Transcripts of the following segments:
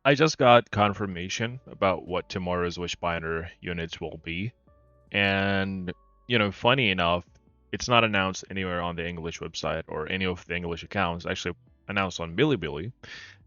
I just got confirmation about what tomorrow's Wishbinder units will be. And, funny enough, it's not announced anywhere on the English website or any of the English accounts, actually announced on Bilibili.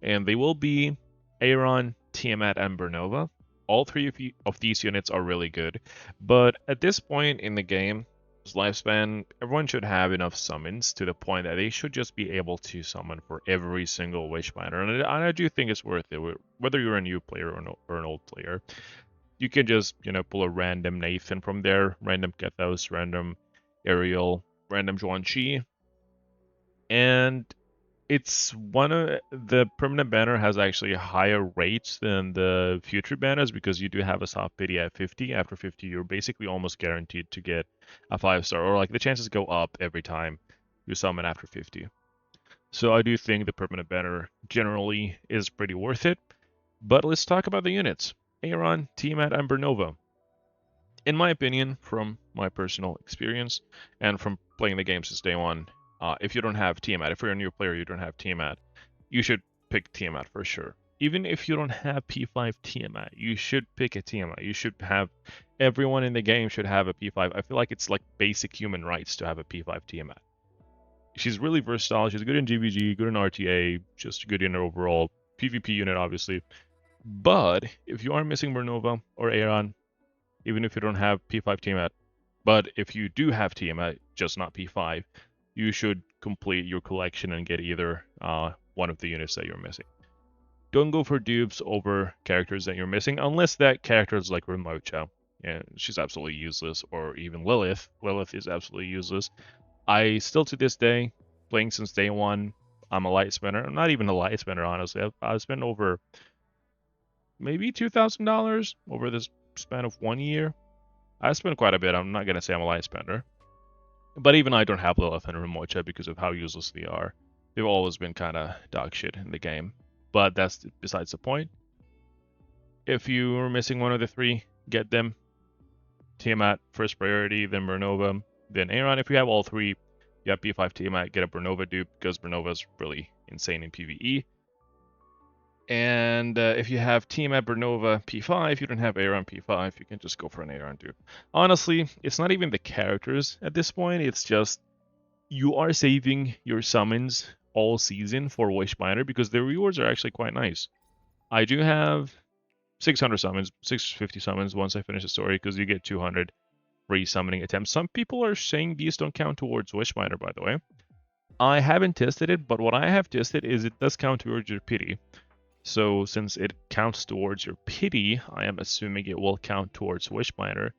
And they will be Airon, Tiamat, and Bornova. All three of these units are really good. But at this point in the game's lifespan, everyone should have enough summons to the point that they should just be able to summon for every single Wishbinder. And I do think it's worth it, whether you're a new player or an old player. You can just, pull a random Nathan from there, random Kethos, random Ariel, random Juan Chi, and it's one of the permanent banner has actually higher rates than the future banners because you do have a soft pity at 50. After 50, you're basically almost guaranteed to get a 5-star, or like the chances go up every time you summon after 50. So I do think the permanent banner generally is pretty worth it. But let's talk about the units. Airon, Tiamat, and Bornova. In my opinion, from my personal experience and from playing the game since day one, if you don't have Tiamat, if you're a new player, you don't have Tiamat, you should pick Tiamat for sure. Even if you don't have P5 Tiamat, you should pick a Tiamat. You should have, everyone in the game should have a P5. I feel like it's like basic human rights to have a P5 Tiamat. She's really versatile. She's good in GVG, good in RTA, just good in her overall PvP unit, obviously. But if you are missing Bornova or Airon, even if you don't have P5 Tiamat, but if you do have Tiamat, just not P5, you should complete your collection and get either one of the units that you're missing. Don't go for dupes over characters that you're missing, unless that character is like Remocha. Yeah, she's absolutely useless, or even Lilith. Lilith is absolutely useless. I still, to this day, playing since day one, I'm a light spender. I'm not even a light spender, honestly. I've spent over maybe $2,000 over this span of 1 year. I spent quite a bit. I'm not going to say I'm a light spender. But even I don't have Lilith and Remocha because of how useless they are. They've always been kind of dog shit in the game. But that's besides the point. If you are missing one of the three, get them. Tiamat, first priority, then Bornova, then Airon. If you have all three, you have P5 Tiamat, get a Bornova dupe because Bornova is really insane in PvE. And if you have Tiamat, Bornova, P5, you don't have Airon P5, you can just go for an Airon dupe. Honestly, it's not even the characters at this point, it's just you are saving your summons all season for Wishbinder because the rewards are actually quite nice. I do have 600 summons, 650 summons once I finish the story because you get 200 free summoning attempts. Some people are saying these don't count towards Wishbinder, by the way. I haven't tested it, but what I have tested is it does count towards your pity. So since it counts towards your pity, I am assuming it will count towards Wishbinder.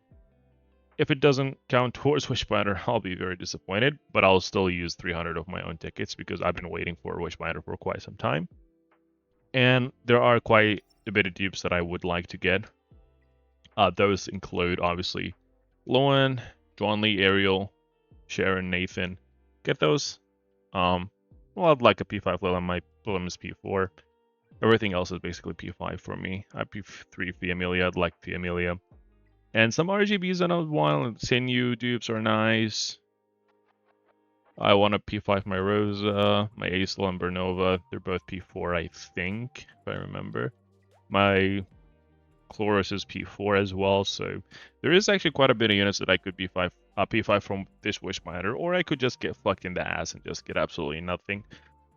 If it doesn't count towards Wishbinder, I'll be very disappointed, but I'll still use 300 of my own tickets because I've been waiting for Wishbinder for quite some time. And there are quite a bit of dupes that I would like to get. Those include, obviously, Loan, John Lee, Ariel, Sharon, Nathan. Get those. Well, I'd like a P5 Lil, my Lil is P4. Everything else is basically P5 for me. I P3 Amelia, I'd like Amelia. And some RGBs I don't want. Sinew dupes are nice. I want a P5 my Rosa, my Acel and Bornova. They're both P4, I think, if I remember. My Chloris is P4 as well, so there is actually quite a bit of units that I could P5 from this Wishbinder, or I could just get fucked in the ass and just get absolutely nothing.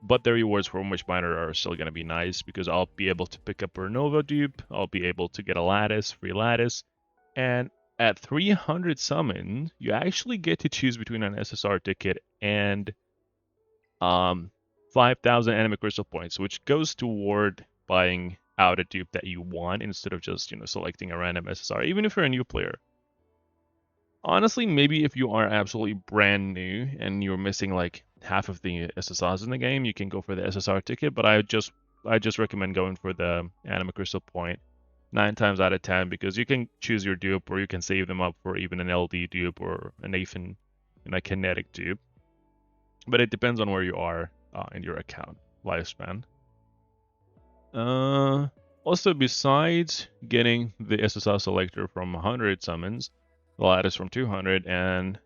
But the rewards from Wishbinder are still going to be nice because I'll be able to pick up Bornova dupe, I'll be able to get a lattice, free lattice, and at 300 summon, you actually get to choose between an SSR ticket and 5,000 enemy crystal points, which goes toward buying out a dupe that you want instead of just, selecting a random SSR, even if you're a new player. Honestly, maybe if you are absolutely brand new and you're missing like half of the SSRs in the game, you can go for the SSR ticket, but I just recommend going for the Anima Crystal Point 9 times out of 10 because you can choose your dupe or you can save them up for even an LD dupe or a Nathan and a kinetic dupe. But it depends on where you are in your account lifespan. Also, besides getting the SSR selector from 100 summons, the lattice from 200, and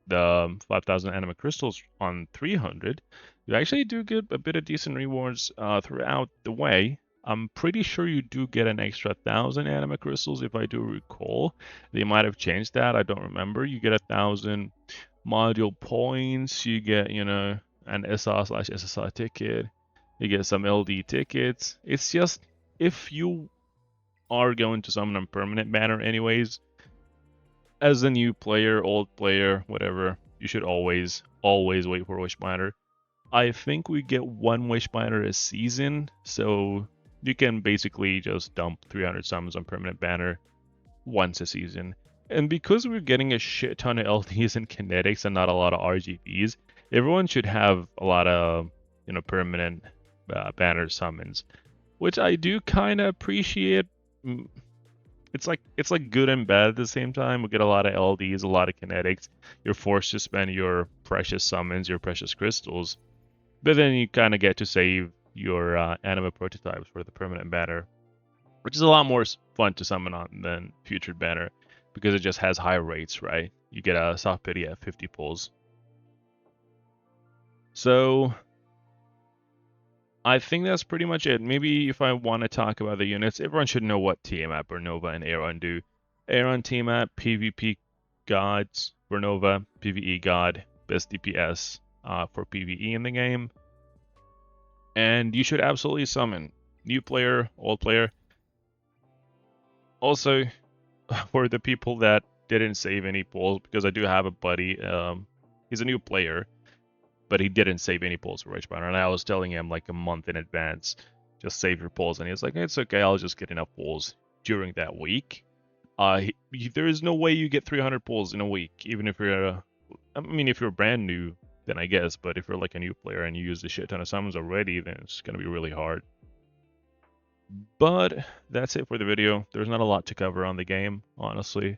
the 5,000 anima crystals on 300, you actually do get a bit of decent rewards throughout the way. I'm pretty sure you do get an extra 1,000 anima crystals if I do recall. They might have changed that. I don't remember. You get 1,000 module points. You get, you know, an SR/SSR ticket. You get some LD tickets. It's just if you are going to summon on permanent banner anyways, as a new player, old player, whatever, you should always wait for Wishbinder. I think we get one Wishbinder a season, so you can basically just dump 300 summons on permanent banner once a season. And because we're getting a shit ton of LTs and kinetics and not a lot of RGBs, everyone should have a lot of, you know, permanent banner summons, which I do kind of appreciate. It's like good and bad at the same time. We get a lot of LDs, a lot of kinetics. You're forced to spend your precious summons, your precious crystals, but then you kind of get to save your anima prototypes for the permanent banner, which is a lot more fun to summon on than Futured Banner because it just has high rates, right? You get a soft pity at 50 pulls. So I think that's pretty much it. Maybe if I want to talk about the units, everyone should know what Tiamat, Bornova, and Airon do. Airon, Tiamat, PvP gods, Bornova, PvE god, best DPS for PvE in the game. And you should absolutely summon. New player, old player. Also, for the people that didn't save any pulls, because I do have a buddy, he's a new player, but he didn't save any pulls for Wishbinder, and I was telling him like a month in advance, just save your pulls, and he was like, it's okay, I'll just get enough pulls during that week. There is no way you get 300 pulls in a week, even if you're, if you're brand new, then I guess, but if you're like a new player and you use a shit ton of summons already, then it's gonna be really hard. But that's it for the video. There's not a lot to cover on the game, honestly.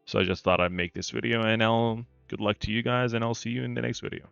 So I just thought I'd make this video, and good luck to you guys, and I'll see you in the next video.